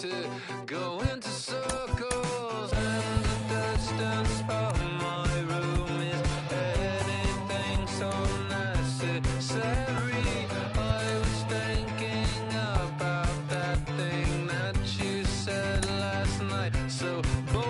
to go into circles, and the distance from my room is anything so necessary. I was thinking about that thing that you said last night, so boring.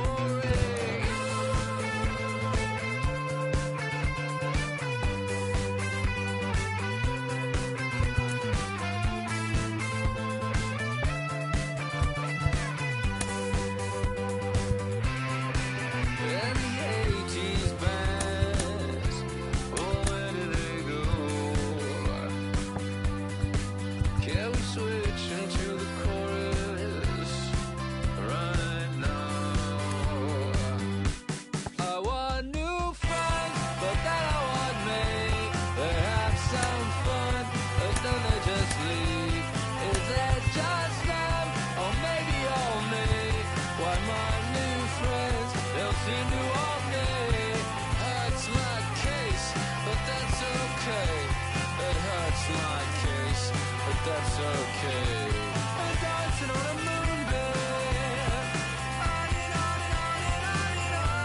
That's okay. I'm dancing on a moonbeam, on and on and on and on and on.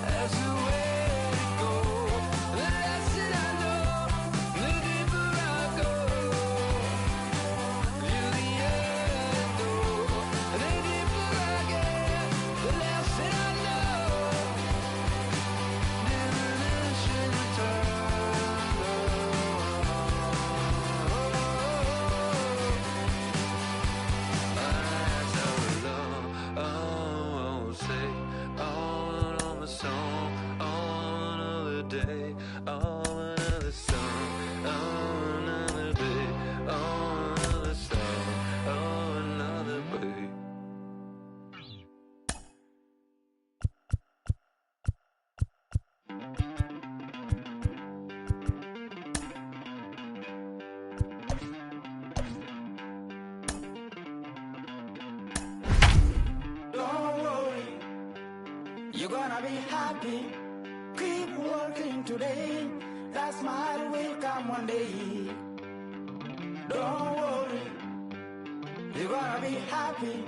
As the way to go, the less that I know, the deeper I go. You're the end, though, the deeper I get, the less that I know. Diminishing return. Say all on my song, on another day, on another song, on another day, on another song, on another day. Don't worry, you're gonna be happy. Keep working today. That smile will come one day. Don't worry, you're gonna be happy.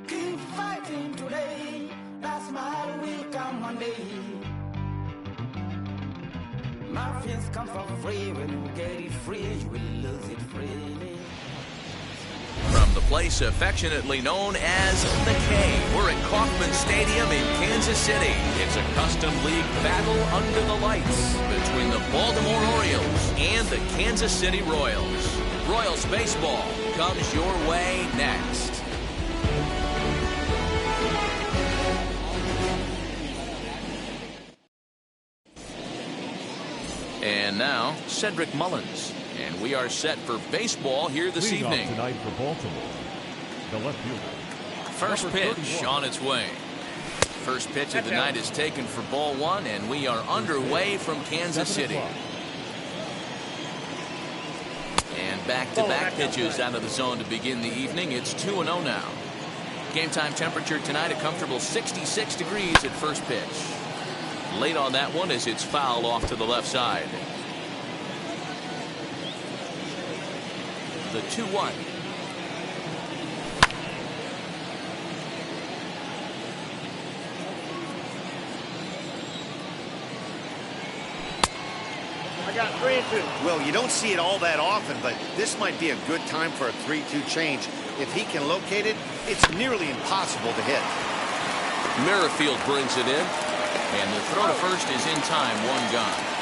Keep fighting today. That smile will come one day. Muffins come for free. When you get it free, you will lose it freely. From the place affectionately known as the K, we're at Kauffman Stadium in Kansas City. It's a custom league battle under the lights between the Baltimore Orioles and the Kansas City Royals. Royals baseball comes your way next. And now, Cedric Mullins. And we are set for baseball here this evening. Tonight for Baltimore, the left fielder. First pitch on its way. First pitch of the night is taken for ball one, and we are underway from Kansas City. And back-to-back pitches out of the zone to begin the evening. It's 2-0 now. Game time temperature tonight a comfortable 66 degrees at first pitch. Late on that one as it's foul off to the left side. The 2-1. I got 3-2. Well, you don't see it all that often, but this might be a good time for a 3-2 change. If he can locate it, it's nearly impossible to hit. Merrifield brings it in, and the throw to first is in time, one gone.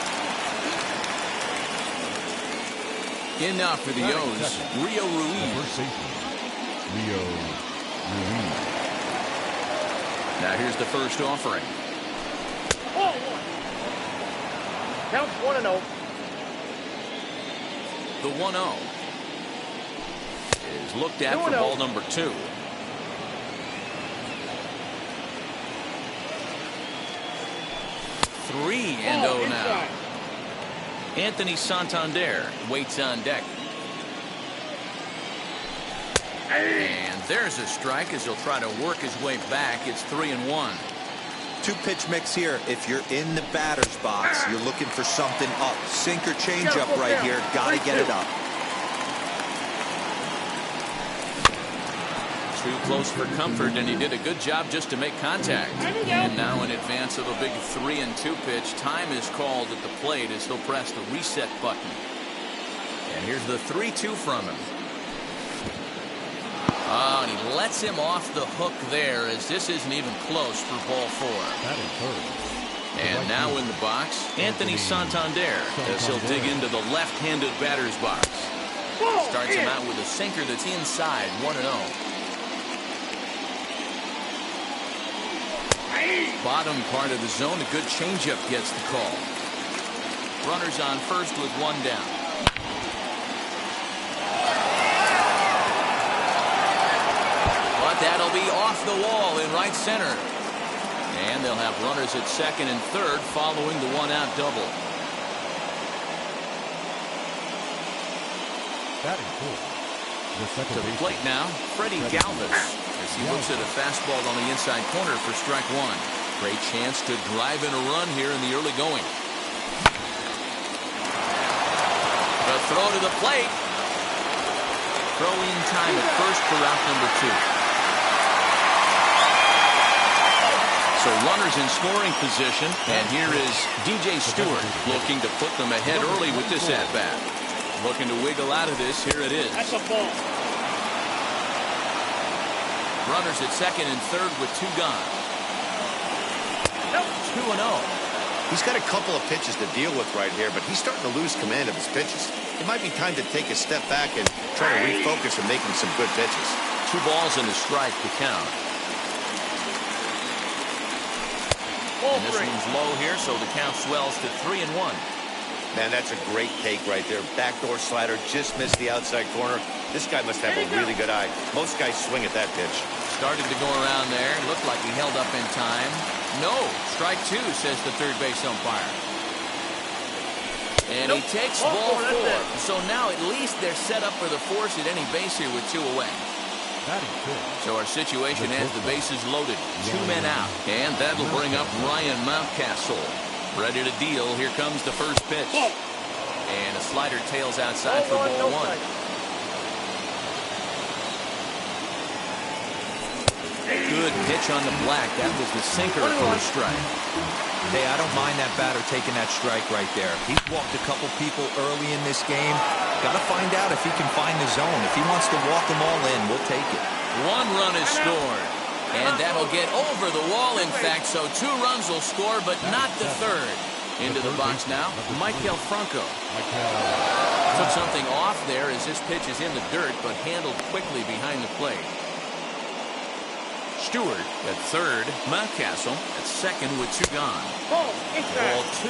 In now for the O's, Rio Ruiz. Rio Ruiz. Now here's the first offering. Oh, counts 1-0. The 1-0 is looked at for ball number 2. Three and 0 now. Anthony Santander waits on deck. And there's a strike as he'll try to work his way back. It's 3-1. Two-pitch mix here. If you're in the batter's box, you're looking for something up. Sinker changeup right here. Got to get it up. Too close for comfort, and he did a good job just to make contact. And now in advance of a big 3-2 pitch, time is called at the plate as he'll press the reset button. And here's the 3-2 from him. Oh, and he lets him off the hook there as this isn't even close for ball 4. And now in the box, Anthony Santander as he'll dig into the left-handed batter's box. Starts him out with a sinker that's inside, 1-0. Bottom part of the zone, a good changeup gets the call. Runners on first with 1 down. But that'll be off the wall in right center. And they'll have runners at second and third following the 1-out double. To the plate now, Freddie Galvis as he looks at a fastball on the inside corner for strike 1. Great chance to drive in a run here in the early going. The throw to the plate. Throw-in time at first for out number 2. So runners in scoring position, and here is DJ Stewart looking to put them ahead early with this at-bat. Looking to wiggle out of this. Here it is. That's a ball. Runners at second and third with 2 gone. 2-0. He's got a couple of pitches to deal with right here, but he's starting to lose command of his pitches. It might be time to take a step back and try to refocus and making some good pitches. 2 balls and a strike to count. And this one's low here, so the count swells to 3-1. Man, that's a great take right there. Backdoor slider just missed the outside corner. This guy must have a really good eye. Most guys swing at that pitch. Started to go around there. Looked like he held up in time. No. Strike 2, says the third base umpire. And he takes ball 4. So now at least they're set up for the force at any base here with 2 away. So our situation has the bases loaded. 2 men out. And that'll bring up Ryan Mountcastle. Ready to deal. Here comes the first pitch. And a slider tails outside for ball 1. Good pitch on the black. That was the sinker for a strike. Hey, I don't mind that batter taking that strike right there. He's walked a couple people early in this game. Got to find out if he can find the zone. If he wants to walk them all in, we'll take it. 1 run is scored. And that'll get over the wall, in fact, so 2 runs will score, but not the third. Into the box now, Michael Franco. Took something off there as this pitch is in the dirt, but handled quickly behind the plate. Stewart at third, Mountcastle at second with 2 gone. Ball 2.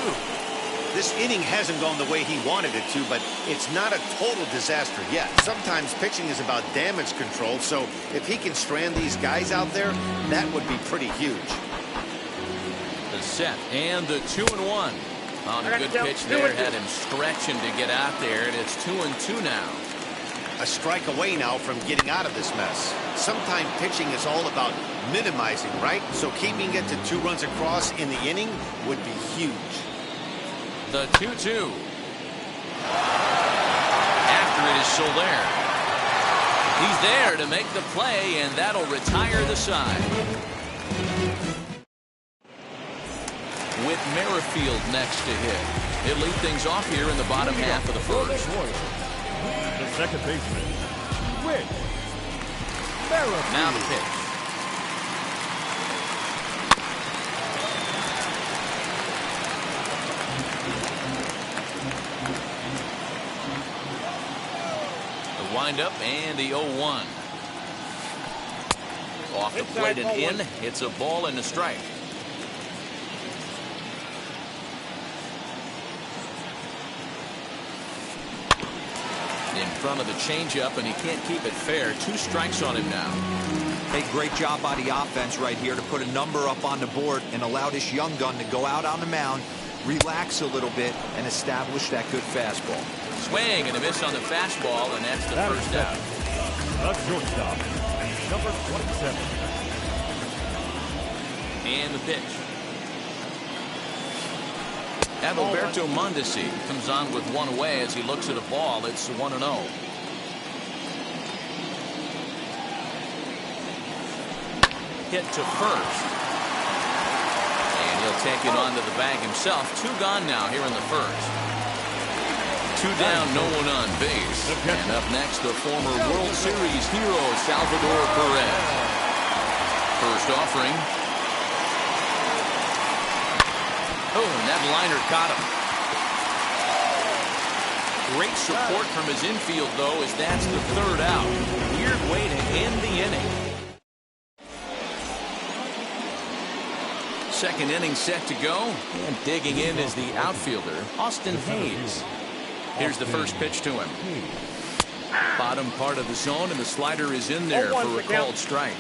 This inning hasn't gone the way he wanted it to, but it's not a total disaster yet. Sometimes pitching is about damage control, so if he can strand these guys out there, that would be pretty huge. The set and the 2-1. On a good pitch there, had him stretching to get out there, and it's 2-2 now. A strike away now from getting out of this mess. Sometimes pitching is all about minimizing, right? So keeping it to 2 runs across in the inning would be huge. The 2-2. After it is Soler. He's there to make the play, and that'll retire the side. With Merrifield next to hit. He'll lead things off here in the bottom half of the first. The second baseman, Rick. Now the pitch. Windup and the 0-1. Off the plate and in. It's a ball and a strike. In front of the changeup, and he can't keep it fair. 2 strikes on him now. Hey, great job by the offense right here to put a number up on the board and allow this young gun to go out on the mound, relax a little bit, and establish that good fastball. Swing and a miss on the fastball, and that's the first out. The shortstop, number 27. And the pitch. Adalberto Mondesi comes on with one away as he looks at a ball. It's 1-0. Hit to first. And he'll take it onto the bag himself. 2 gone now here in the first. 2 down, no one on base. And up next, the former World Series hero, Salvador Perez. First offering. Oh, and that liner caught him. Great support from his infield, though, as that's the 3rd out. Weird way to end the inning. Second inning set to go. And digging in is the outfielder, Austin Hayes. Here's the first pitch to him. Bottom part of the zone, and the slider is in there for a called strike.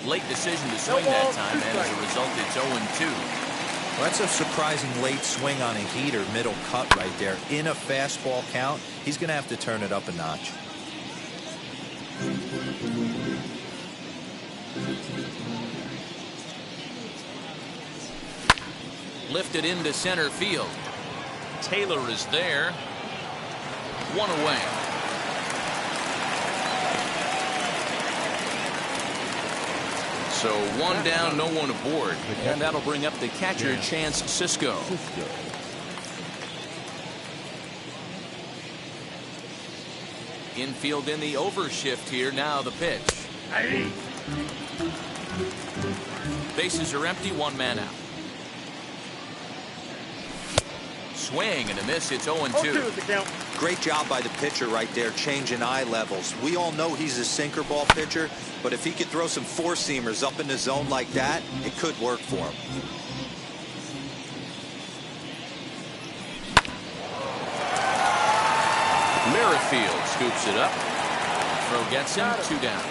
Late decision to swing that time, and as a result, it's 0-2. Well, that's a surprising late swing on a heater, middle cut right there. In a fastball count, he's going to have to turn it up a notch. Lifted into center field. Taylor is there. 1 away. So 1 down, no one aboard. And that'll bring up the catcher, Chance Sisco. Infield in the overshift here. Now the pitch. Bases are empty, 1 man out. Swing and a miss. It's 0-2. Great job by the pitcher right there, changing eye levels. We all know he's a sinker ball pitcher, but if he could throw some 4-seamers up in the zone like that, it could work for him. Merrifield scoops it up. Throw gets him. 2 down.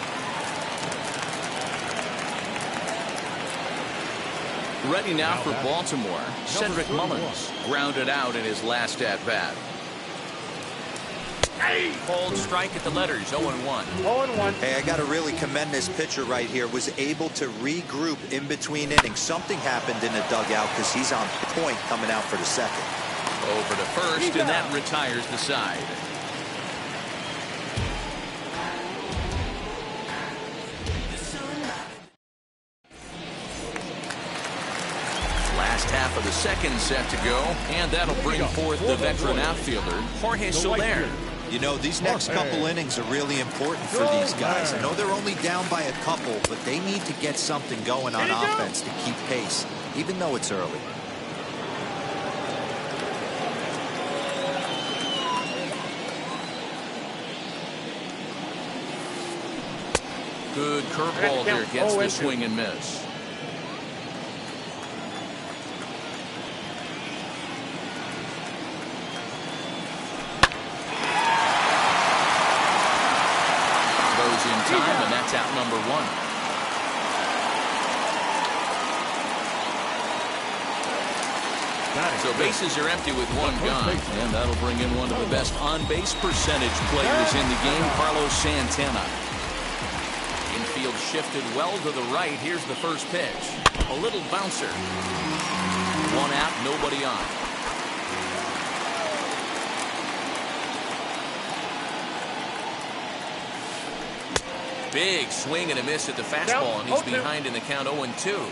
Ready now for Baltimore. Cedric Mullins grounded out in his last at-bat. Cold strike at the letters, 0-1. Hey, I got to really commend this pitcher right here. Was able to regroup in between innings. Something happened in the dugout because he's on point coming out for the second. Over to first, and that retires the side. Last half of the second set to go, and that'll bring forth the veteran outfielder, Jorge Soler. You know, these next couple innings are really important for these guys. I know they're only down by a couple, but they need to get something going on offense to keep pace, even though it's early. Good curveball there, gets the swing and miss. Time, and that's out number 1. So bases are empty with 1 gone, and that'll bring in one of the best on-base percentage players in the game, Carlos Santana. Infield shifted well to the right. Here's the first pitch. A little bouncer. 1 out, nobody on. Big swing and a miss at the fastball, and he's behind in the count 0-2.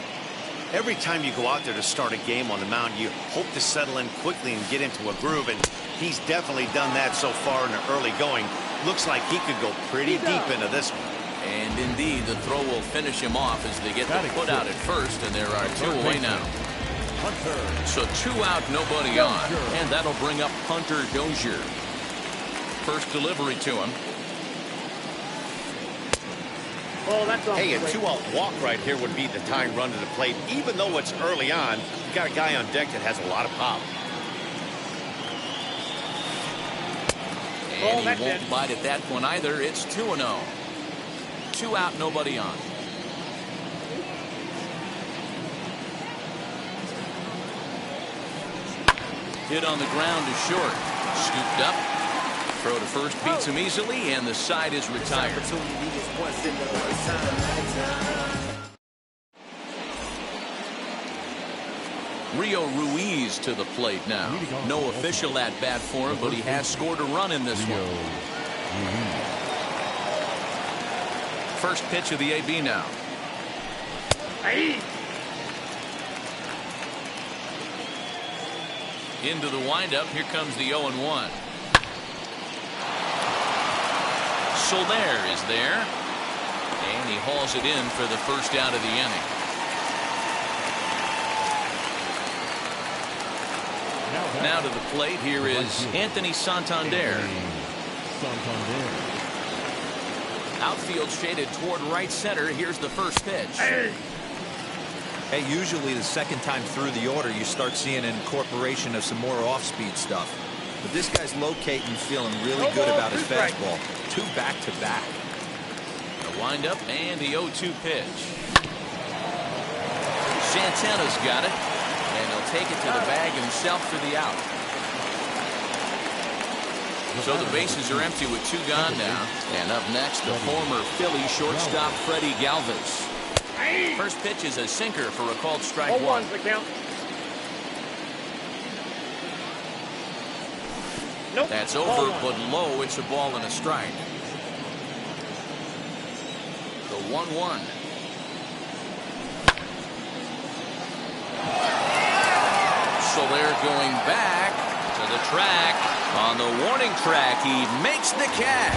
Every time you go out there to start a game on the mound, you hope to settle in quickly and get into a groove, and he's definitely done that so far in the early going. Looks like he could go pretty deep into this one. And indeed, the throw will finish him off as they get the put out at first, and there are 2 away now. So 2 out, nobody on, and that'll bring up Hunter Dozier. First delivery to him. Hey, a 2-out walk right here would be the tying run to the plate. Even though it's early on, you got a guy on deck that has a lot of pop. And he won't bite at that one either. It's 2-0. 2 out, nobody on. Hit on the ground to short. Scooped up. Throw to first beats him easily, and the side is retired. Rio Ruiz to the plate now. No official at bat for him, but he has scored a run in this one. First pitch of the AB now. Into the windup. Here comes the 0-1. Soler is there. And he hauls it in for the first out of the inning. Now to the plate, here is Anthony Santander. Outfield shaded toward right center. Here's the first pitch. Hey, usually the second time through the order, you start seeing an incorporation of some more off-speed stuff. But this guy's locating, feeling really good about his fastball. 2 back-to-back. The windup and the 0-2 pitch. Santana's got it. And he'll take it to the bag himself for the out. So the bases are empty with 2 gone now. And up next, the former Philly shortstop Freddie Galvis. First pitch is a sinker for a called strike 1. Nope. That's over, but low. It's a ball and a strike. The 1-1. Soler going back to the track. On the warning track, he makes the catch.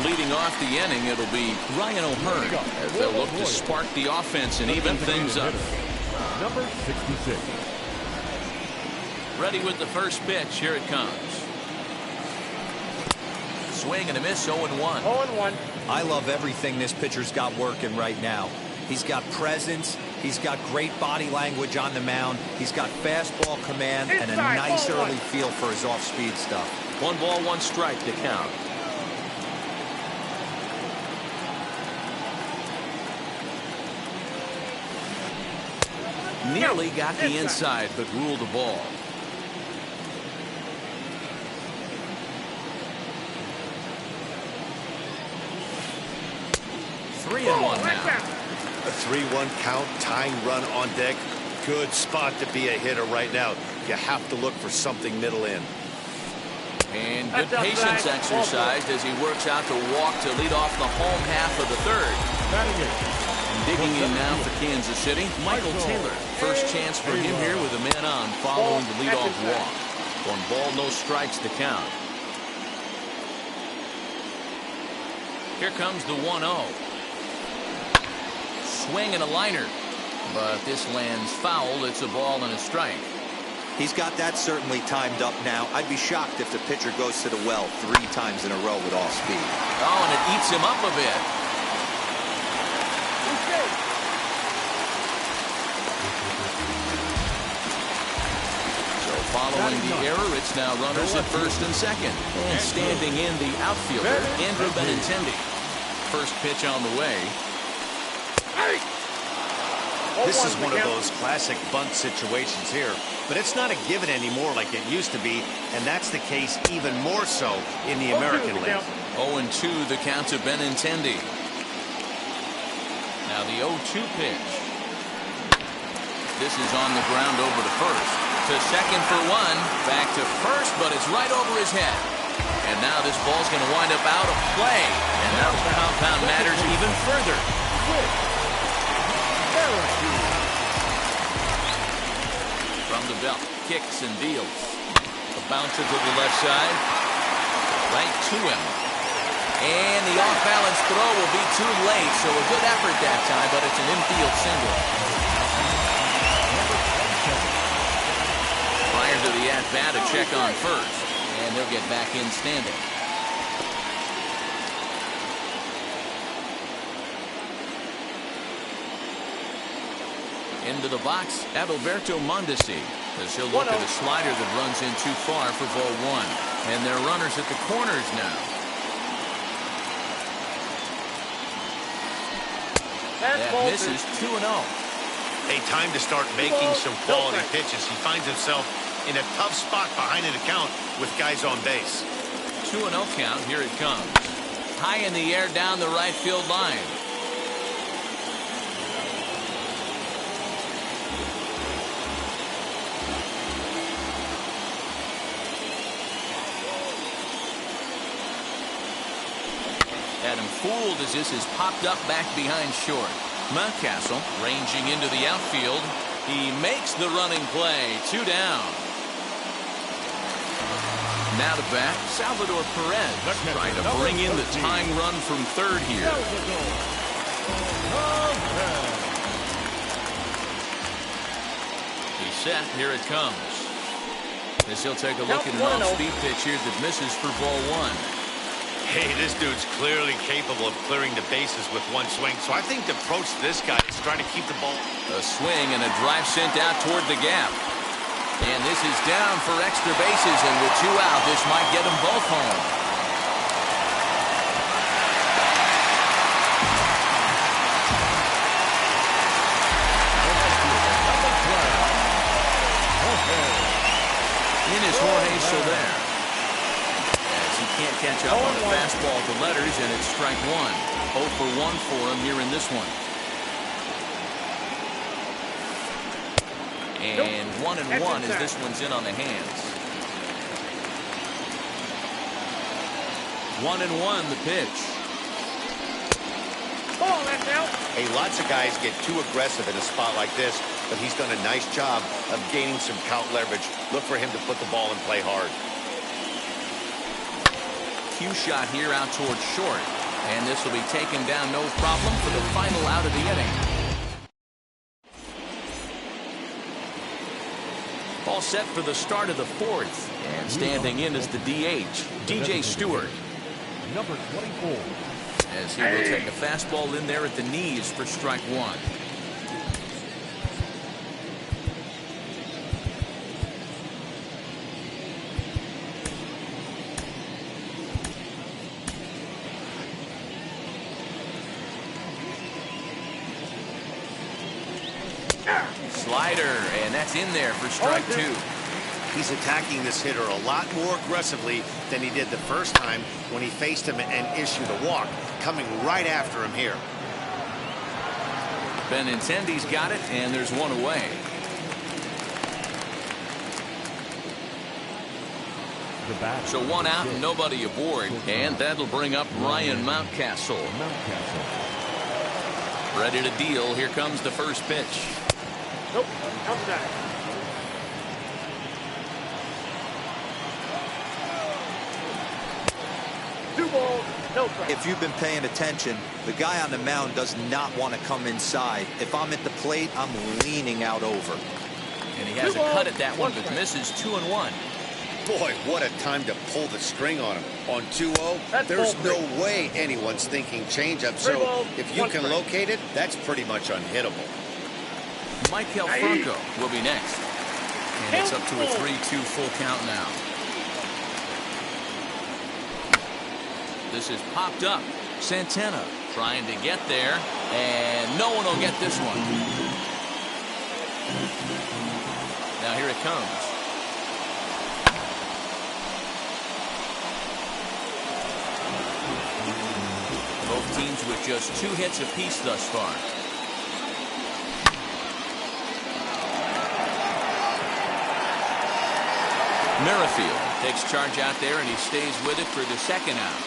Leading off the inning, it'll be Ryan O'Hearn as they'll look to spark the offense and even things up. Number 66. Ready with the first pitch. Here it comes. Swing and a miss. 0-1. 0-1. I love everything this pitcher's got working right now. He's got presence. He's got great body language on the mound. He's got fastball command and a nice early feel for his off-speed stuff. 1 ball, 1 strike to count. Nearly got the inside, but ruled the ball. Three and 1 now. A 3-1 count, tying run on deck. Good spot to be a hitter right now. You have to look for something middle in. And good patience exercised as he works out to walk to lead off the home half of the third. Digging in now for Kansas City, Michael Taylor. First chance for him here with a man on following the leadoff walk. 1 ball, no strikes to count. Here comes the 1-0. Swing and a liner. But this lands foul. It's a ball and a strike. He's got that certainly timed up now. I'd be shocked if the pitcher goes to the well 3 times in a row with off speed. Oh, and it eats him up a bit. So following the error, it's now runners at first and second. And standing in the outfielder, Andrew Benintendi. First pitch on the way. This is one of those classic bunt situations here, but it's not a given anymore like it used to be, and that's the case even more so in the American League. 0-2 the count to Benintendi. Now the 0-2 pitch. This is on the ground over to first. To second for 1. Back to first, but it's right over his head. And now this ball's going to wind up out of play. And now the compound matters even further. From the belt, kicks and deals. A bouncer to the left side. Right to him. And the off-balance throw will be too late, so a good effort that time, but it's an infield single. Prior to the at-bat, a check on first, and they'll get back in standing. Into the box, Adalberto Mondesi, as he'll look at a slider that runs in too far for ball 1. And they're runners at the corners now. That misses. 2-0. A time to start making some quality pitches. He finds himself in a tough spot behind an account with guys on base. 2-0 count. Here it comes. High in the air down the right field line. fooled as this is popped up back behind short. Mountcastle ranging into the outfield. He makes the running play. 2 down. Now to bat, Salvador Perez trying to bring in the tying run from third here. He's set. Here it comes. As he'll take a look at an off-speed pitch here that misses for ball 1. Hey, this dude's clearly capable of clearing the bases with one swing. So I think the approach to this guy is trying to keep the ball. A swing and a drive sent out toward the gap. And this is down for extra bases, and with 2 out, this might get them both home. In is Jorge Soler. As he can't catch up on the fastball to letters, and it's strike 1. 0 for 1 for him here in this one. And 1-1 as this one's in on the hands. 1-1 the pitch. Ball, that's out. Hey, lots of guys get too aggressive in a spot like this, but he's done a nice job of gaining some count leverage. Look for him to put the ball in play hard. Cue shot here out towards short. And this will be taken down no problem for the final out of the inning. All set for the start of the 4th. And standing in is the DH, DJ Stewart. Number 24. As he will take a fastball in there at the knees for strike 1. Slider, and that's in there for strike 2. He's attacking this hitter a lot more aggressively than he did the first time when he faced him and issued a walk. Coming right after him here. Benintendi's got it, and there's 1 away. So 1 out and nobody aboard, and that'll bring up Ryan Mountcastle. Ready to deal. Here comes the first pitch. Nope, outside. If you've been paying attention, the guy on the mound does not want to come inside. If I'm at the plate, I'm leaning out over. And he has a cut at that one, but misses 2-1. Boy, what a time to pull the string on him. On 2-0, there's no way anyone's thinking changeup. So if you can locate it, that's pretty much unhittable. Michael Franco will be next. And it's up to a 3-2 full count now. This is popped up. Santana trying to get there, and no one will get this one. Now here it comes. Both teams with just 2 hits apiece thus far. Merrifield takes charge out there, and he stays with it for the 2nd out.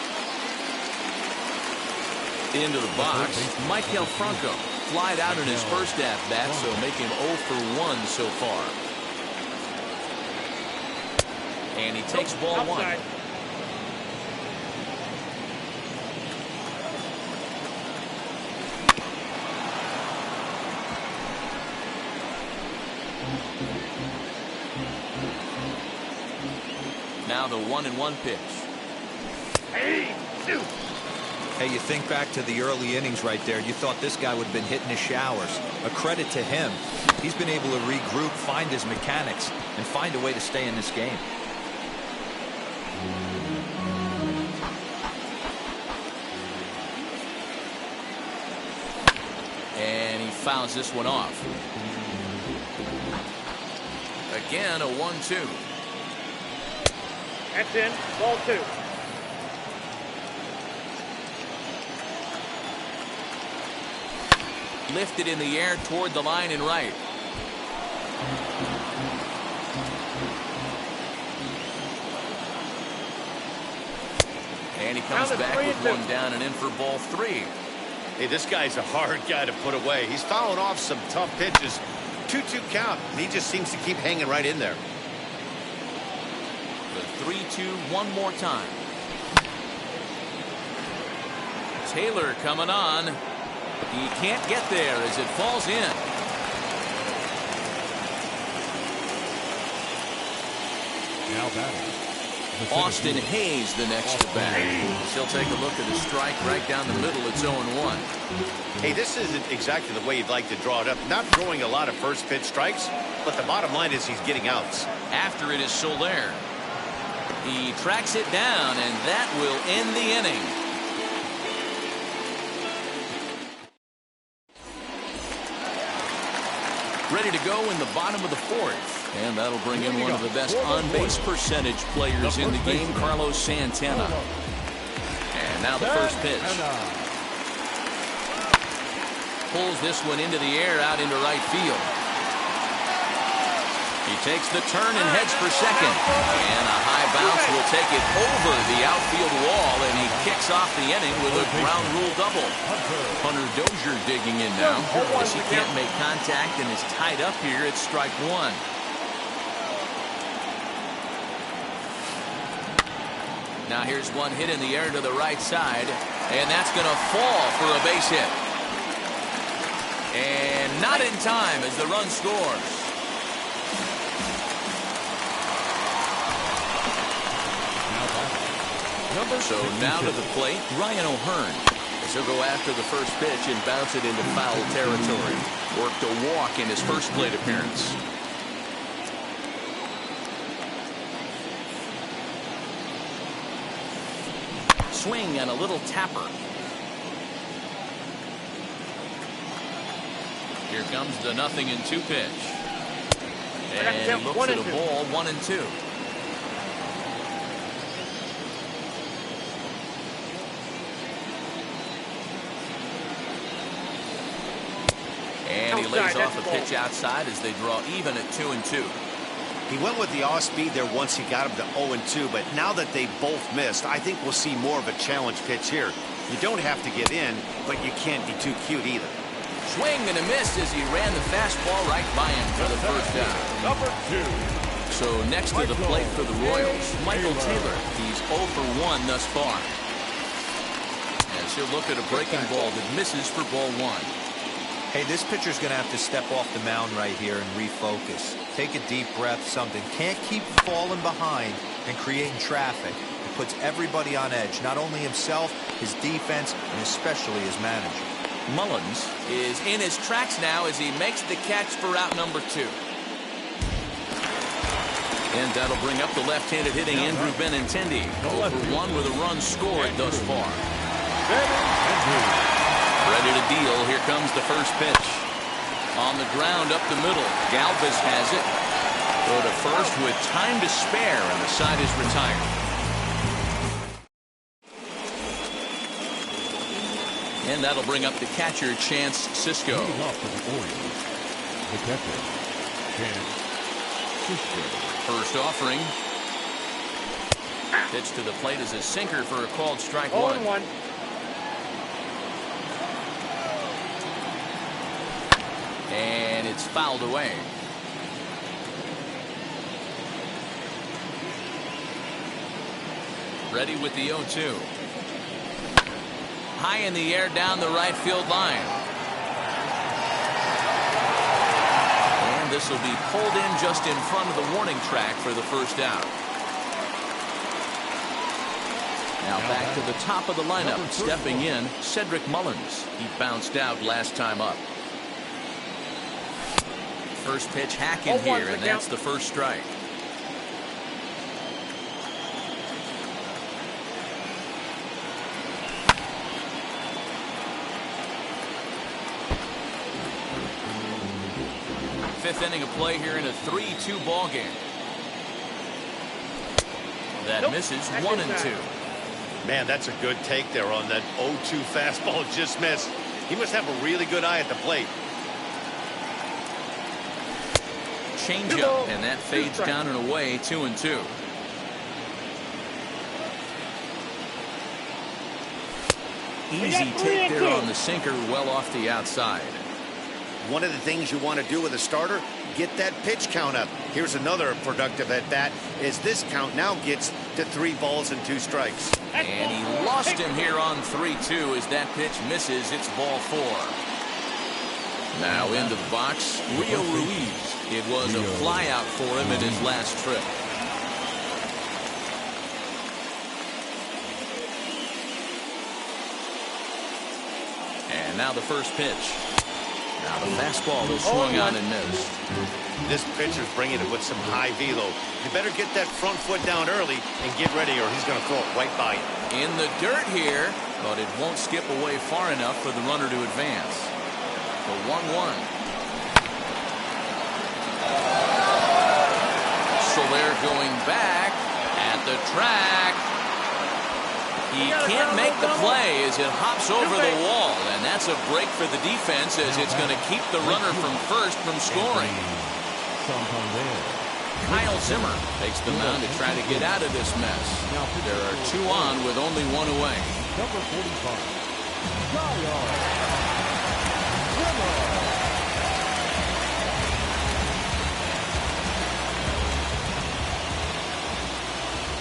Into the box, Michael Franco flied out in his first at-bat, so making 0 for 1 so far. And he takes ball 1. Now the 1-1 pitch. Hey, you think back to the early innings right there. You thought this guy would have been hitting his showers. A credit to him. He's been able to regroup, find his mechanics, and find a way to stay in this game. And he fouls this one off. Again, a 1-2. That's in. Ball 2. Lifted in the air toward the line and right. And he comes back with one down and in for ball 3. Hey, this guy's a hard guy to put away. He's fouling off some tough pitches. 2-2 count, and he just seems to keep hanging right in there. The 3-2 one more time. Taylor coming on. He can't get there as it falls in. Now batting. Austin Hayes the next to bat. He'll take a look at a strike right down the middle. It's 0-1. Hey, this isn't exactly the way you'd like to draw it up. Not throwing a lot of first pitch strikes, but the bottom line is he's getting outs. After it is Soler. He tracks it down, and that will end the inning. Ready to go in the bottom of the 4th. And that'll bring in one of the best on-base percentage players in the game, Carlos Santana. And now the first pitch. Pulls this one into the air out into right field. He takes the turn and heads for second. And a high bounce will take it over the outfield wall, and he kicks off the inning with a ground rule double. Hunter Dozier digging in now. As he can't make contact and is tied up here, it's strike 1. Now here's one hit in the air to the right side, and that's going to fall for a base hit. And not in time as the run scores. So now to the plate, Ryan O'Hearn. He'll go after the first pitch and bounce it into foul territory. Worked a walk in his first plate appearance. Swing and a little tapper. Here comes the 0-2 pitch. And looks at a ball, 1-2. And he lays off a pitch outside as they draw even at 2-2. He went with the off speed there once he got him to 0-2, but now that they both missed, I think we'll see more of a challenge pitch here. You don't have to get in, but you can't be too cute either. Swing and a miss as he ran the fastball right by him for the first down. Number 2. So next to the plate for the Royals, Michael Taylor. He's 0 for 1 thus far. As he'll look at a breaking ball that misses for ball 1. Hey, this pitcher's going to have to step off the mound right here and refocus. Take a deep breath, something. Can't keep falling behind and creating traffic. It puts everybody on edge, not only himself, his defense, and especially his manager. Mullins is in his tracks now as he makes the catch for out number 2. And that'll bring up the left-handed hitting Andrew Benintendi. 0 for 1 with a run scored thus far. Ready to deal. Here comes the first pitch. On the ground up the middle. Galvis has it. Go to first with time to spare, and the side is retired. And that'll bring up the catcher, Chance Sisco. Leading off for the Orioles, the catcher, Chance Sisco. First offering. Pitch to the plate is a sinker for a called strike 1. And it's fouled away. Ready with the 0-2. High in the air down the right field line. And this will be pulled in just in front of the warning track for the first out. Now back to the top of the lineup. Stepping in, Cedric Mullins. He bounced out last time up. First pitch hacking here, and that's the first strike. Fifth inning of play here in a 3-2 ball game. That misses 1-2. Man, that's a good take there on that 0-2 fastball just missed. He must have a really good eye at the plate. Changeup, and that fades down and away. 2-2. Easy take there on the sinker, well off the outside. One of the things you want to do with a starter, get that pitch count up. Here's another productive at-bat as this count now gets to 3 balls and 2 strikes. And he lost him here on 3-2 as that pitch misses. It's ball 4. Now into the box, Rio Ruiz. It was a flyout for him in his last trip. And now the first pitch. Now the fastball is swung on and missed. This pitcher's bringing it with some high velo. You better get that front foot down early and get ready or he's going to throw it right by you. In the dirt here, but it won't skip away far enough for the runner to advance. The 1-1. So they're going back at the track. He can't make the play as it hops over the wall, and that's a break for the defense as it's going to keep the runner from first from scoring. Kyle Zimmer takes the mound to try to get out of this mess. There are 2 on with only 1 away. Number 45. Kyle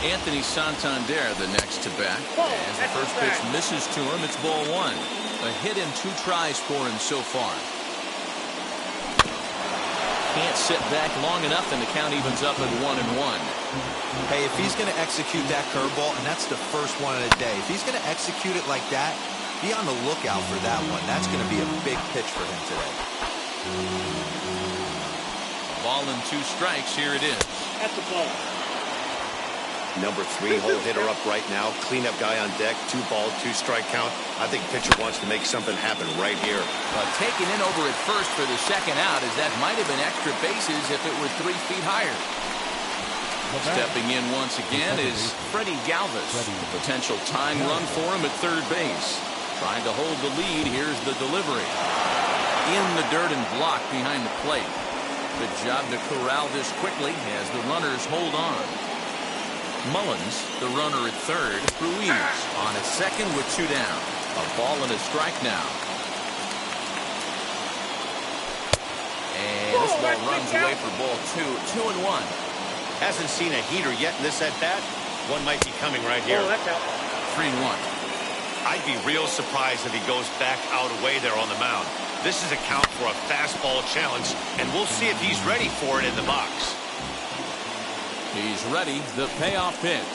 Anthony Santander the next to bat. As the first pitch misses to him, it's ball 1. A hit in 2 tries for him so far. Can't sit back long enough, and the count evens up at 1-1. Hey, if he's going to execute that curveball, and that's the first one of the day, if he's going to execute it like that, be on the lookout for that one. That's going to be a big pitch for him today. Ball and 2 strikes. Here it is. That's a ball. Number 3 hole hitter up right now. Cleanup guy on deck. 2 ball, 2 strike count. I think pitcher wants to make something happen right here. Taken in over at first for the second out, as that might have been extra bases if it were 3 feet higher. Stepping in once again is Freddie Galvis. A potential tying run for him at third base. Trying to hold the lead. Here's the delivery. In the dirt and blocked behind the plate. Good job to corral this quickly as the runners hold on. Mullins, the runner at third. Ruiz on at second with 2 down. A ball and a strike now. And this ball runs away for ball 2. 2-1. Hasn't seen a heater yet in this at-bat. One might be coming right here. 3-1. I'd be real surprised if he goes back out away there on the mound. This is a count for a fastball challenge, and we'll see if he's ready for it in the box. He's ready. The payoff pitch.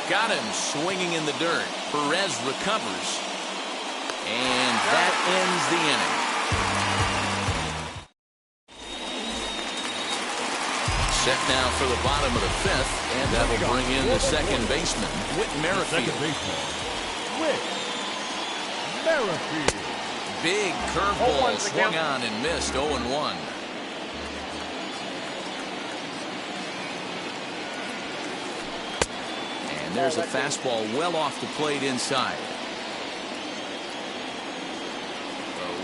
Got him swinging in the dirt. Perez recovers. And that ends the inning. Set now for the bottom of the 5th, and that will bring in the second baseman, Whit Merrifield. Second baseman, Whit Merrifield. Big curveball swung on and missed. 0-1. And there's a fastball well off the plate inside.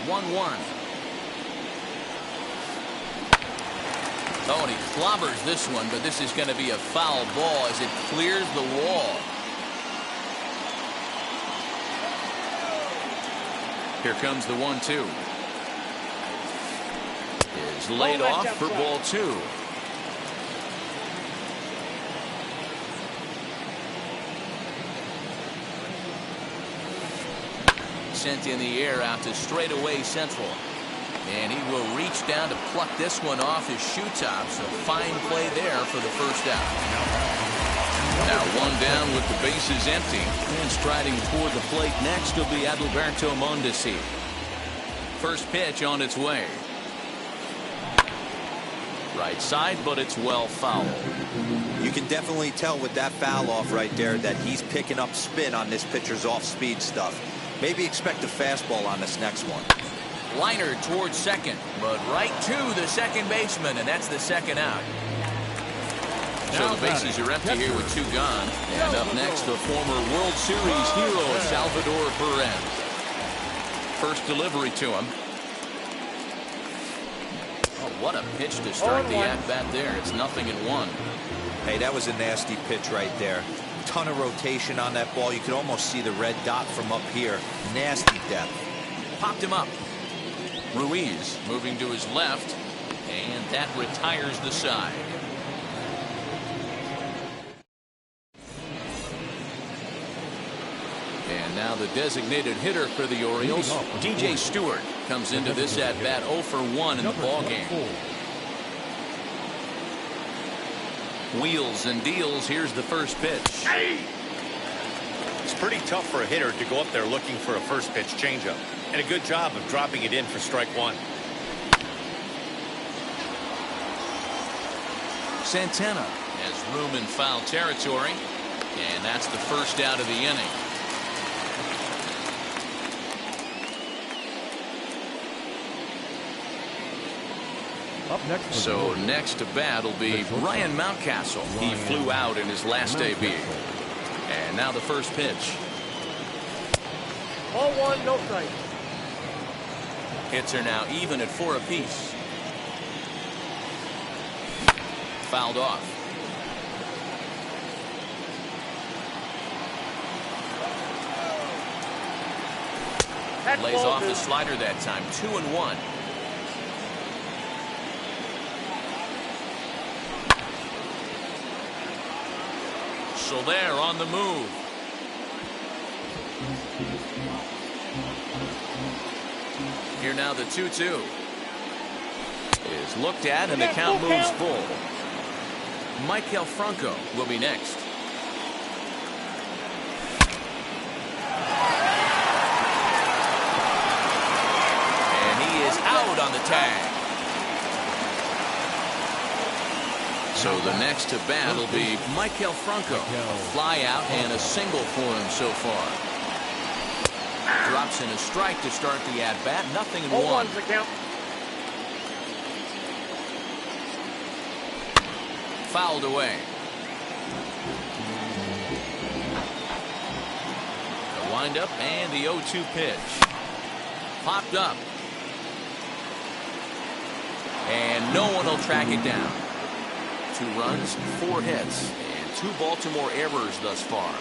1-1. Oh, and he clobbers this one, but this is going to be a foul ball as it clears the wall. Here comes the 1-2. Is laid off for ball 2. Sent in the air out to straightaway central. And he will reach down to pluck this one off his shoe top. So fine play there for the first out. Now 1 down with the bases empty. And striding toward the plate next will be Adalberto Mondesi. First pitch on its way. Right side, but it's well fouled. You can definitely tell with that foul off right there that he's picking up spin on this pitcher's off-speed stuff. Maybe expect a fastball on this next one. Liner towards second, but right to the second baseman, and that's the second out. So the bases are empty here with 2 gone. And up next, the former World Series hero, Salvador Perez. First delivery to him. Oh, what a pitch to start the at-bat there. It's 0-1. Hey, that was a nasty pitch right there. ton of rotation on that ball. You could almost see the red dot from up here. Nasty depth. Popped him up. Ruiz moving to his left, and that retires the side. And now the designated hitter for the Orioles, DJ Stewart, comes into this at bat 0 for 1 in the ball game. Wheels and deals. Here's the first pitch. It's pretty tough for a hitter to go up there looking for a first pitch changeup, and a good job of dropping it in for strike one. Santana has room in foul territory, and that's the first out of the inning. Up next. So next to bat will be Ryan Mountcastle. He flew out in his last AB. And now the first pitch. Ball 1, no strike. Hits are now even at 4 apiece. Fouled off. That's Lays ball off 2. the slider that time. 2-1. Soler on the move. Here now the 2-2 is looked at, and the count moves full. Michael Franco will be next. And he is out on the tag. So the next to bat will be Michael Franco. A fly out and a single for him so far. Drops in a strike to start the at-bat. Nothing in 1. 0-1's the count. Fouled away. The windup and the 0-2 pitch. Popped up. And no one will track it down. 2 runs, 4 hits, and 2 Baltimore errors thus far.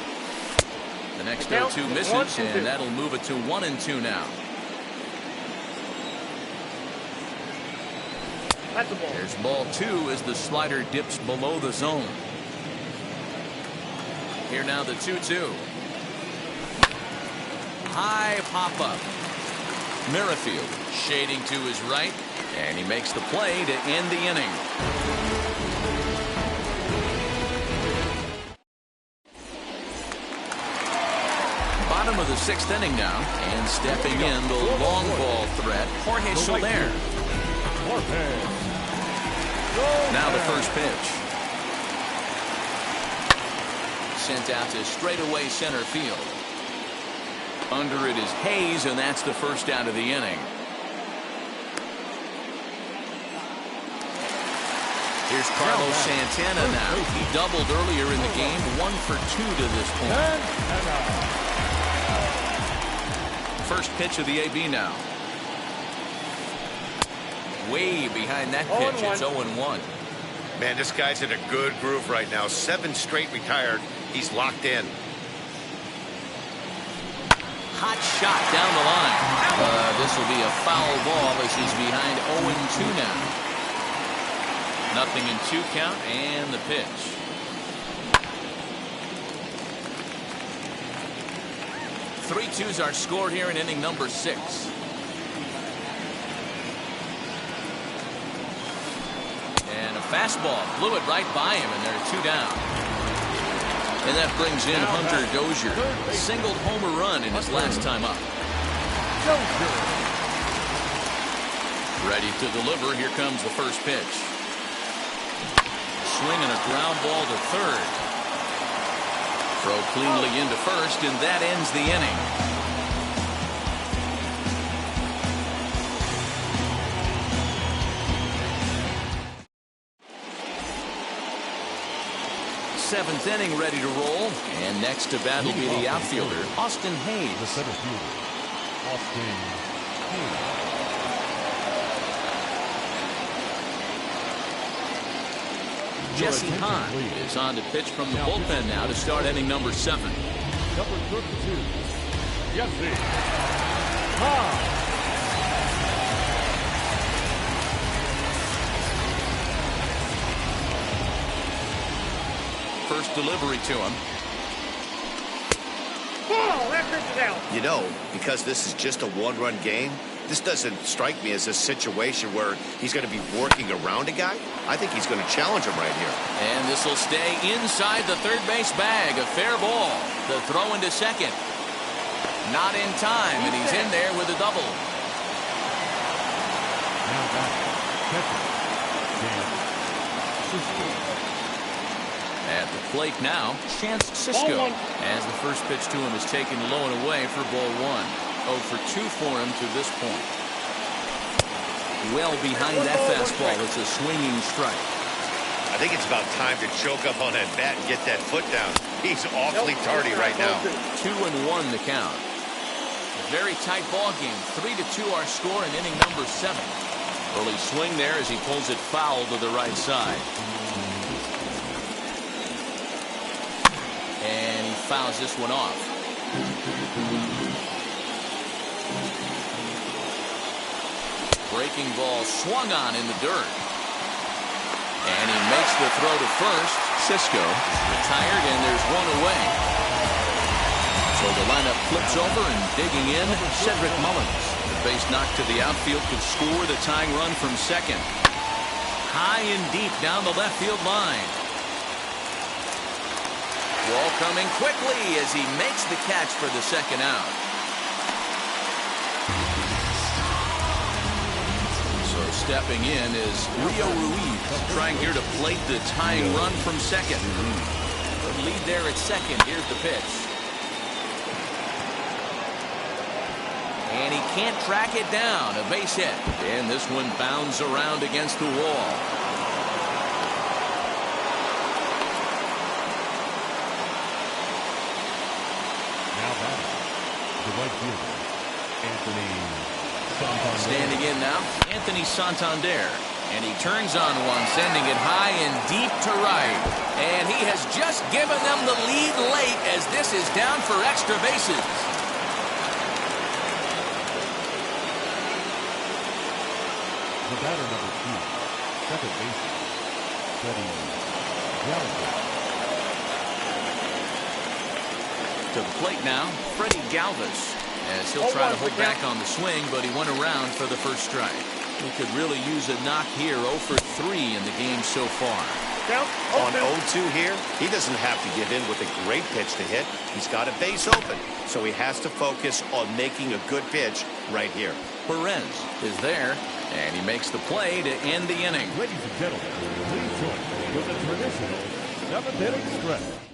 The next 0-2 misses, and that'll move it to 1-2 now. That's a ball. There's ball 2 as the slider dips below the zone. Here now the 2-2. High pop up. Merrifield shading to his right, and he makes the play to end the inning. Bottom of the 6th inning now, and stepping in the long ball threat, Jorge Soler. Now the first pitch. Sent out to straightaway center field. Under it is Hayes, and that's the first out of the inning. Here's Carlos Santana now. He doubled earlier in the game, 1 for 2 to this point. First pitch of the AB now. Way behind that pitch. It's 0-1. Man, this guy's in a good groove right now. 7 straight retired. He's locked in. Hot shot down the line. This will be a foul ball as he's behind 0-2 now. Nothing in 2 count, and the pitch. Three twos are scored here in inning number 6. And a fastball blew it right by him, and there are 2 down. And that brings in Hunter Dozier. Singled home run in his last time up. Ready to deliver. Here comes the first pitch. Swinging a ground ball to third. Throw cleanly into first, and that ends the inning. Seventh inning ready to roll, and next to bat will be the outfielder, Austin Hayes. The center fielder, Austin Hayes. Jesse Hahn is on to pitch from the bullpen now to start inning number 7. Number 32, Jesse Hahn. First delivery to him. Oh, that pitch is out. You know, because this is just a one-run game, this doesn't strike me as a situation where he's going to be working around a guy. I think he's going to challenge him right here. And this will stay inside the third base bag. A fair ball. The throw into second. Not in time, and he's in there with a double. Now back, catcher, Dan Cisco. At the plate now, Chance Cisco. As the first pitch to him is taken low and away for ball 1. 0 for 2 for him to this point. Well behind that fastball. It's a swinging strike. I think it's about time to choke up on that bat and get that foot down. He's awfully tardy right now. 2-1 the count. A very tight ball game. 3-2 our score in inning number 7. Early swing there as he pulls it foul to the right side. And he fouls this one off. Breaking ball swung on in the dirt. And he makes the throw to first. Cisco retired, and there's one away. So the lineup flips over, and digging in, Cedric Mullins. The base knock to the outfield could score the tying run from second. High and deep down the left field line. Wall coming quickly as he makes the catch for the second out. So stepping in is Rio Ruiz, trying here to plate the tying run from second. The lead there at second. Here's the pitch. And he can't track it down. A base hit. And this one bounds around against the wall. Right fielder, Anthony Santander. Standing in now, Anthony Santander. And he turns on one, sending it high and deep to right. And he has just given them the lead late as this is down for extra bases. The batter number 2, second baseman, Freddie Gallagher. To the plate now, Freddie Galvis, as he'll try to hold back on the swing, but he went around for the first strike. He could really use a knock here. 0 for 3 in the game so far. On 0-2 here, he doesn't have to give in with a great pitch to hit. He's got a base open, so he has to focus on making a good pitch right here. Perez is there, and he makes the play to end the inning. Ladies and gentlemen, please join with the traditional 7th inning stretch.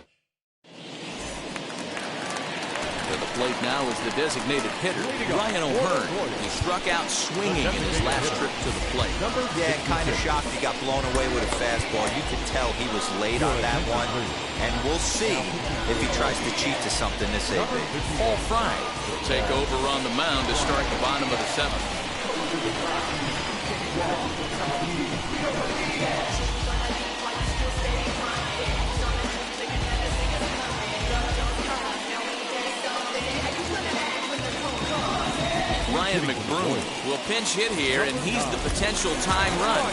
To the plate now is the designated hitter, Ryan O'Hearn. He struck out swinging in his last trip to the plate. Yeah, kind of shocked he got blown away with a fastball. You could tell he was late on that one. And we'll see if he tries to cheat to something this evening. Paul Fry will take over on the mound to start the bottom of the 7th. Ryan McBroom will pinch hit here, and he's the potential tying run.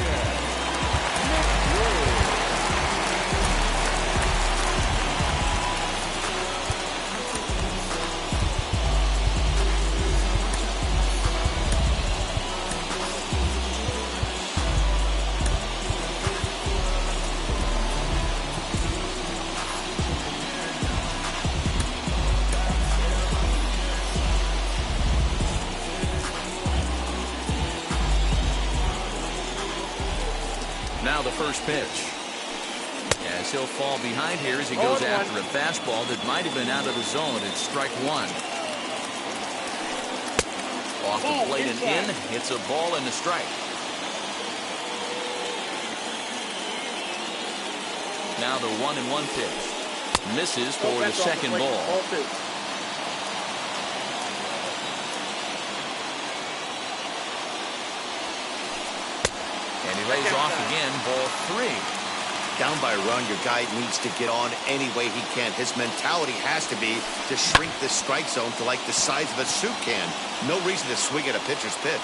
Now the first pitch. As he'll fall behind here as he goes after a fastball that might have been out of the zone. It's strike 1. Off the plate and in. It's a ball and a strike. Now the 1-1 pitch. Misses for the second ball. And he lays off again, ball 3. Down by a run, your guy needs to get on any way he can. His mentality has to be to shrink this strike zone to like the size of a soup can. No reason to swing at a pitcher's pitch.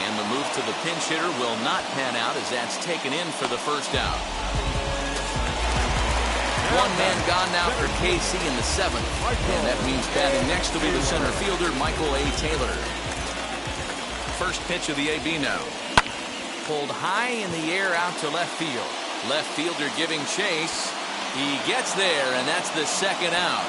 And the move to the pinch hitter will not pan out as that's taken in for the first out. One man gone now for KC in the 7th. And that means batting next will be the center fielder, Michael A. Taylor. First pitch of the AB now. Pulled high in the air out to left field. Left fielder giving chase. He gets there, and that's the second out.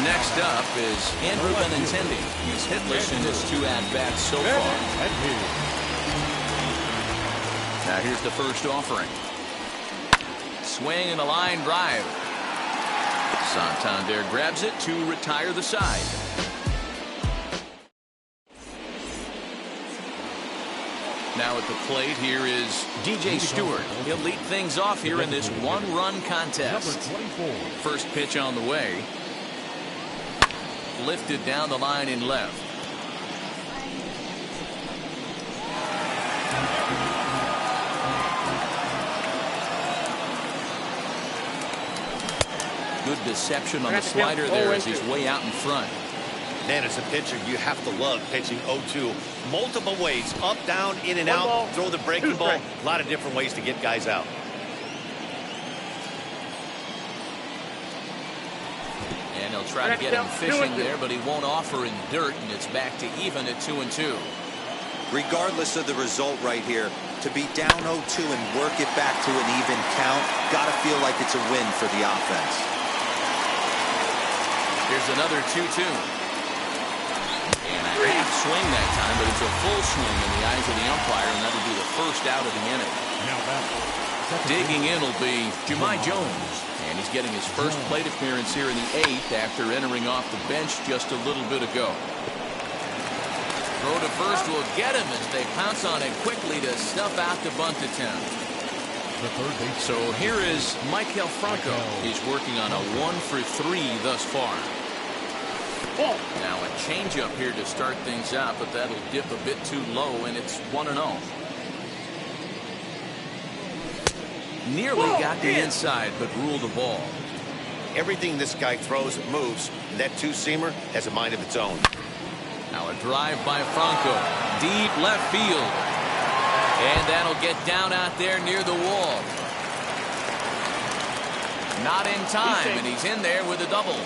Next up is Andrew Benintendi. He's hitless in his 2 at-bats so far. Now here's the first offering. Swing and a line drive. Santander grabs it to retire the side. Now at the plate, here is DJ Stewart. He'll lead things off here in this one-run contest. First pitch on the way. Lifted down the line in left. Good deception on the slider there as he's way out in front. Man, as a pitcher, you have to love pitching 0-2 multiple ways. Up, down, in and out. Throw the breaking ball. A lot of different ways to get guys out. And he'll try to get him fishing there, but he won't offer in dirt, and it's back to even at 2-2. Regardless of the result right here, to be down 0-2 and work it back to an even count, got to feel like it's a win for the offense. Here's another 2-2. And a half swing that time, but it's a full swing in the eyes of the umpire, and that'll be the first out of the inning. Digging in will be Jahmai Jones, and he's getting his first plate appearance here in the 8th after entering off the bench just a little bit ago. Throw to first will get him as they pounce on it quickly to stuff out the bunt attempt. So here is Maikel Franco. He's working on a 1-for-3 thus far. Now a changeup here to start things out, but that'll dip a bit too low, and it's 1-0. Nearly got the inside, but ruled the ball. Everything this guy throws moves. That two-seamer has a mind of its own. Now a drive by Franco. Deep left field. And that'll get down out there near the wall. Not in time, and he's in there with a double.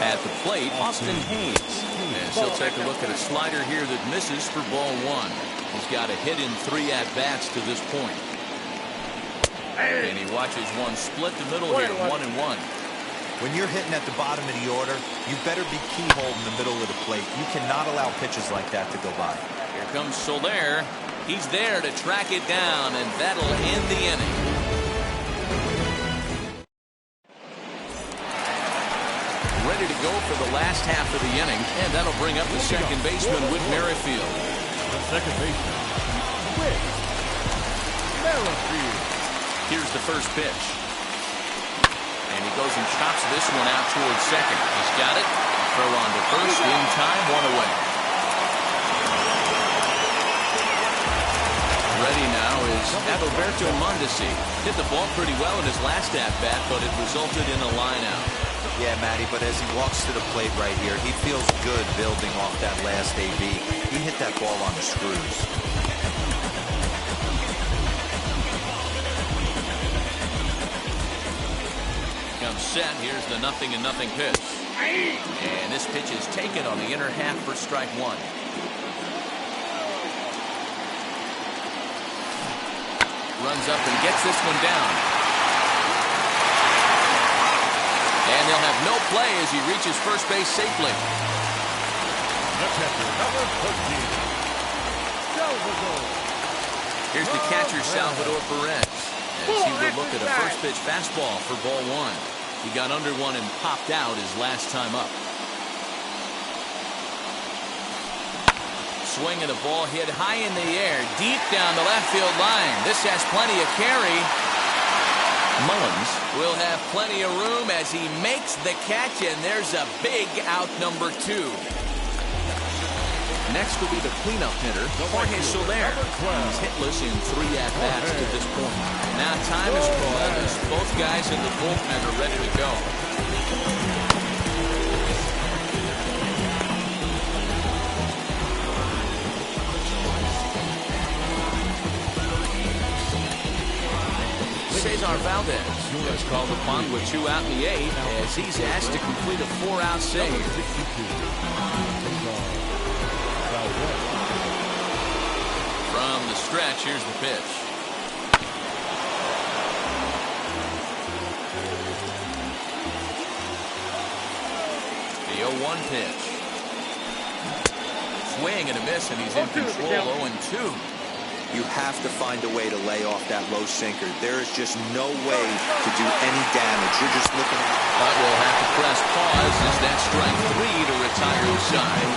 At the plate, Austin Hayes. And he'll take a look at a slider here that misses for ball 1. He's got a hit in 3 at-bats to this point. And he watches one split the middle here, 1-1. When you're hitting at the bottom of the order, you better be keyhole in the middle of the plate. You cannot allow pitches like that to go by. Here comes Soler. He's there to track it down, and that'll end the inning. Ready to go for the last half of the inning, and that'll bring up the second baseman, Whit Merrifield. The second baseman, Whit Merrifield. Here's the first pitch. And he goes and chops this one out towards second. He's got it. Throw on to first. In time, 1 away. Ready now is Adalberto Mondesi. Hit the ball pretty well in his last at-bat, but it resulted in a line-out. Yeah, Matty, but as he walks to the plate right here, he feels good building off that last AB. He hit that ball on the screws. Comes set. Here's the 0-0 pitch. And this pitch is taken on the inner half for strike 1. Runs up and gets this one down. And they'll have no play as he reaches first base safely. Here's the catcher, Salvador Perez, as he will look at a first pitch fastball for ball 1. He got under one and popped out his last time up. Swing and a ball hit high in the air, deep down the left field line. This has plenty of carry. Mullins will have plenty of room as he makes the catch, and there's a big out number 2. Next will be the cleanup hitter, Jorge Soler. He's hitless in 3 at-bats to this point. Now time is called as both guys in the bullpen are ready to go. Cesar Valdez was called upon with 2 out in the 8th as he's asked to complete a 4-out save. From the stretch, here's the pitch. The 0-1 pitch. Swing and a miss, and he's in control. 0-2. You have to find a way to lay off that low sinker. There is just no way to do any damage. You're just looking at... But we'll have to press pause as that strike 3 to retire his side.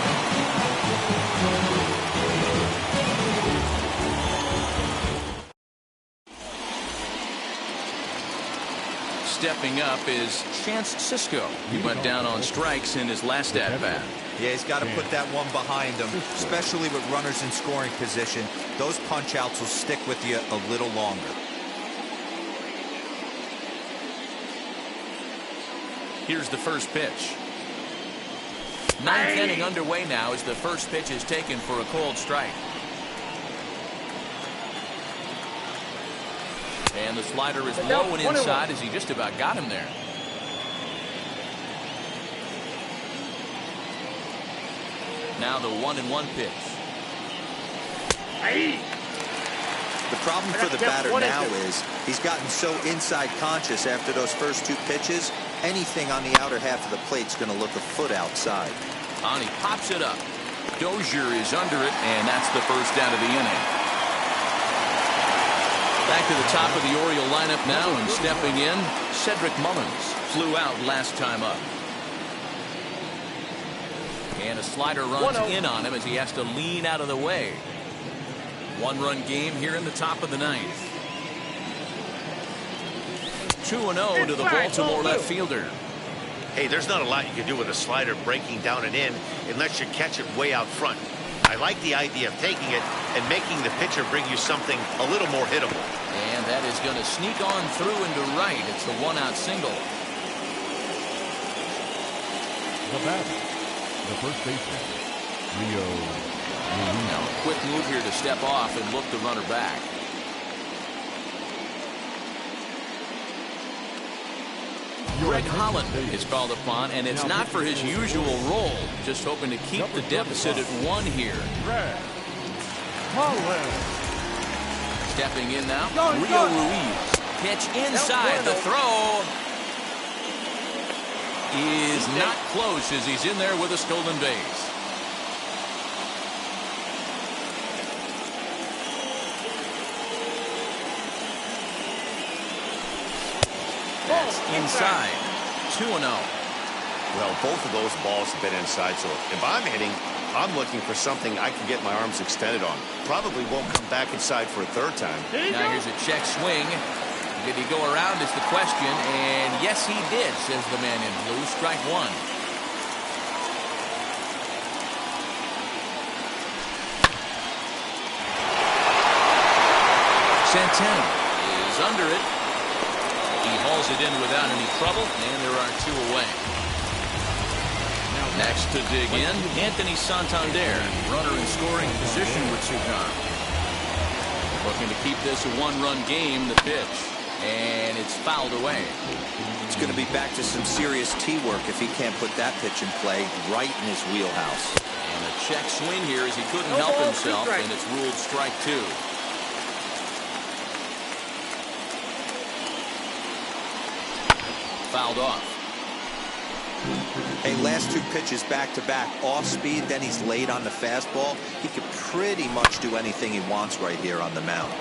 Stepping up is Chance Sisco. He went down on strikes in his last at-bat. Yeah, he's got to put that one behind him, especially with runners in scoring position. Those punch-outs will stick with you a little longer. Here's the first pitch. 9th inning underway now as the first pitch is taken for a cold strike. And the slider is low and inside as he just about got him there. Now the 1-1 pitch. The problem for the batter now is he's gotten so inside conscious after those first 2 pitches. Anything on the outer half of the plate's going to look a foot outside. And he pops it up. Dozier is under it, and that's the first out of the inning. Back to the top of the Oriole lineup now, and stepping in, Cedric Mullins. Flew out last time up. And a slider runs in on him as he has to lean out of the way. 1-run game here in the top of the 9th. 2-0 to the Baltimore left fielder. Hey, there's not a lot you can do with a slider breaking down and in unless you catch it way out front. I like the idea of taking it and making the pitcher bring you something a little more hittable. And that is going to sneak on through into right. It's a 1-out single. The batter, the first baseman, Leo. Now a quick move here to step off and look the runner back. Greg Holland is called upon, and it's not for his usual role. Just hoping to keep the deficit at 1 here. Stepping in now, Rio Ruiz. Pitch inside. The throw is not close as he's in there with a stolen base. That's inside. 2-0. Well, both of those balls have been inside, so if I'm hitting, I'm looking for something I can get my arms extended on. Probably won't come back inside for a 3rd time. Now here's a check swing. Did he go around is the question, and yes he did, says the man in blue. Strike 1. Santana is under it. He hauls it in without any trouble, and there are 2 away. Next to dig in, Anthony Santander. Runner in scoring position with 2 gone. Looking to keep this a 1-run game, the pitch. And it's fouled away. It's going to be back to some serious tee work if he can't put that pitch in play right in his wheelhouse. And a check swing here as he couldn't help himself, and it's ruled strike 2. Fouled off. Hey, last 2 pitches back-to-back, off speed, then he's laid on the fastball. He could pretty much do anything he wants right here on the mound.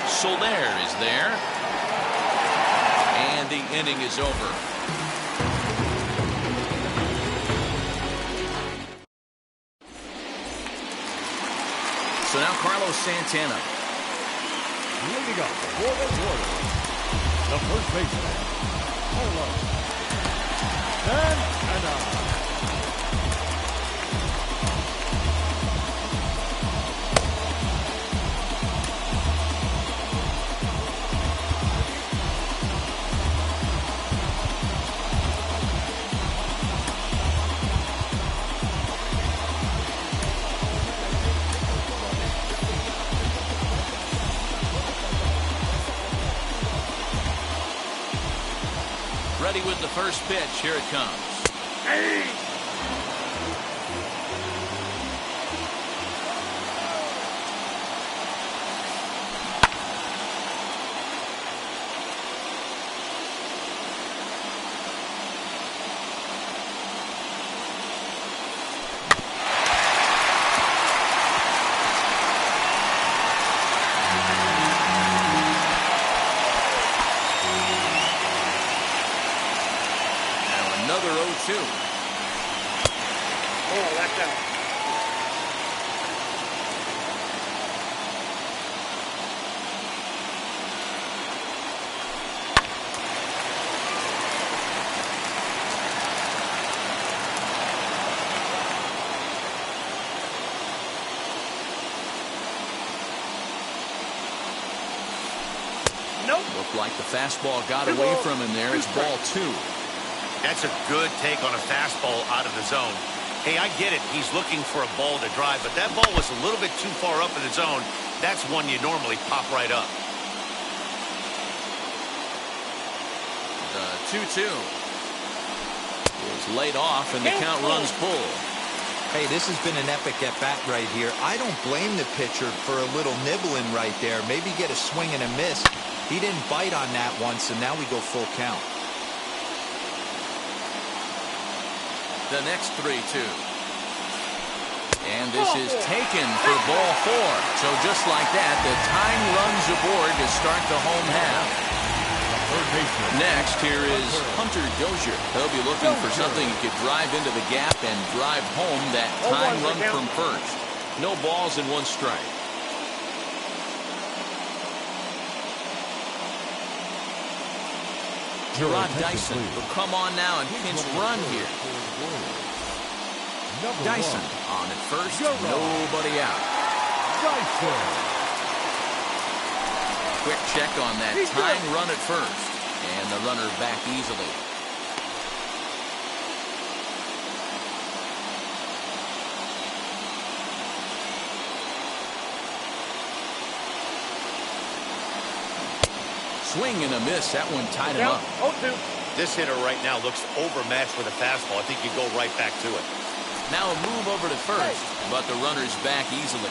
Soler is there. And the inning is over. So now Carlos Santana. Leading up for the Warriors, the first baseman, Carlos Santana. first pitch. Here it comes. Hey! Another 0-2. Oh, that's out. Nope. Looked like the fastball got away from him there. It's ball 2. That's a good take on a fastball out of the zone. Hey, I get it. He's looking for a ball to drive, but that ball was a little bit too far up in the zone. That's one you normally pop right up. The 2-2 is laid off, and the count runs full. Hey, this has been an epic at-bat right here. I don't blame the pitcher for a little nibbling right there. Maybe get a swing and a miss. He didn't bite on that once, and now we go full count. The next 3-2. And this is taken for ball 4. So just like that, the tying runs aboard to start the home half. Next, here is Hunter Dozier. He'll be looking for something he could drive into the gap and drive home that tying run from first. No balls and 1 strike. Gerard Dyson will come on now and pinch run here. Dyson on at first, nobody out. Quick check on that tying run at first, and the runner back easily. Swing and a miss. That one tied him up. 0-2. This hitter right now looks overmatched with a fastball. I think you go right back to it. Now a move over to first, but the runner's back easily.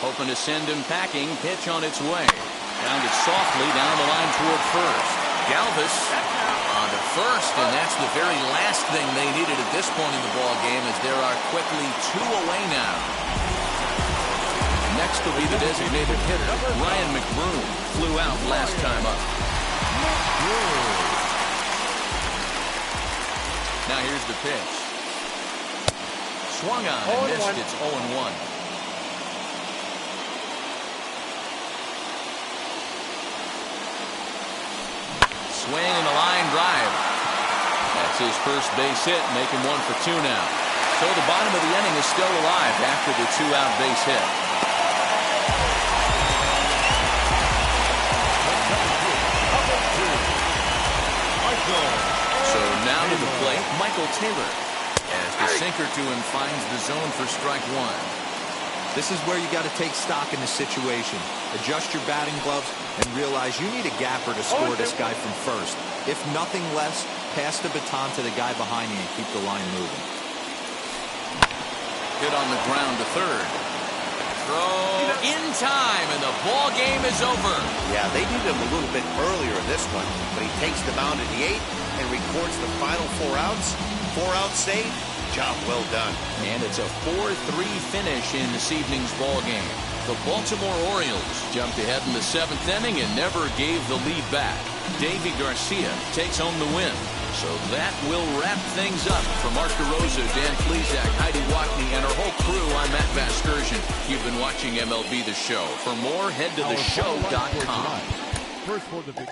Hoping to send him packing. Pitch on its way. Grounded softly down the line toward first. Galvis on to first, and that's the very last thing they needed at this point in the ball game, as there are quickly 2 away now. Next will be the designated hitter. Ryan McBroom flew out last time up. Now here's the pitch. Swung on and missed. It's 0-1. Swing and a line drive. That's his first base hit, making 1 for 2 now. So the bottom of the inning is still alive after the 2-out base hit. So now to the plate, Michael Taylor, as the sinker to him finds the zone for strike 1. This is where you got to take stock in the situation. Adjust your batting gloves and realize you need a gapper to score this guy from first. If nothing less, pass the baton to the guy behind you and keep the line moving. Hit on the ground to third. Throw in time, and the ball game is over. Yeah, they needed him a little bit earlier in this one, but he takes the mound in the 8th and records the final 4 outs. 4 outs saved. Job well done. And it's a 4-3 finish in this evening's ball game. The Baltimore Orioles jumped ahead in the 7th inning and never gave the lead back. Davy Garcia takes home the win. So that will wrap things up. For Mark DeRosa, Dan Plesac, Heidi Watney, and our whole crew, I'm Matt Vasgersian. You've been watching MLB The Show. For more, head to theshow.com. First for the big